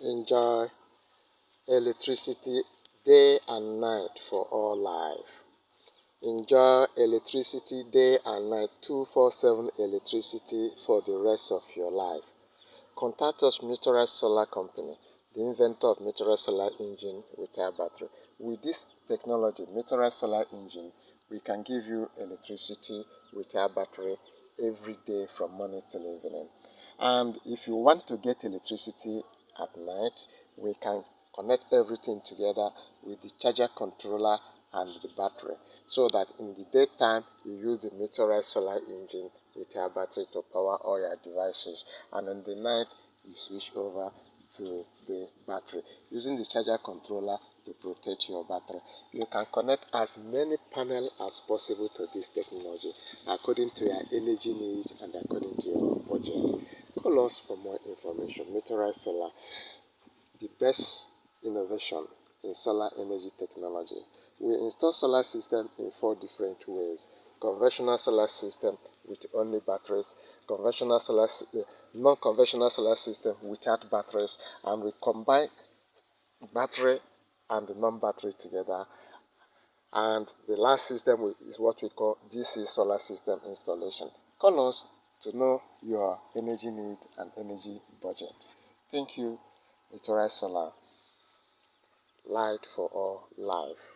Enjoy electricity day and night for all life. Enjoy electricity day and night, 247 electricity for the rest of your life. Contact us, Meteorite Solar Company, the inventor of Meteorite Solar Engine with air battery. With this technology, Meteorite Solar Engine, we can give you electricity with air battery every day from morning till evening. And if you want to get electricity at night, we can connect everything together with the charger controller and the battery, so that in the daytime you use the Meteorite Solar Engine with your battery to power all your devices, and in the night you switch over to the battery using the charger controller to protect your battery. You can connect as many panels as possible to this technology according to your energy needs and according to your budget. Call us for more information. Meteorite Solar, the best innovation in solar energy technology. We install solar system in 4 different ways: conventional solar system with only batteries, non-conventional solar system without batteries, and we combine battery and non-battery together. And the last system is what we call DC solar system installation. Call us to know your energy need and energy budget. Thank you, Meteorite Solar. Light for all life.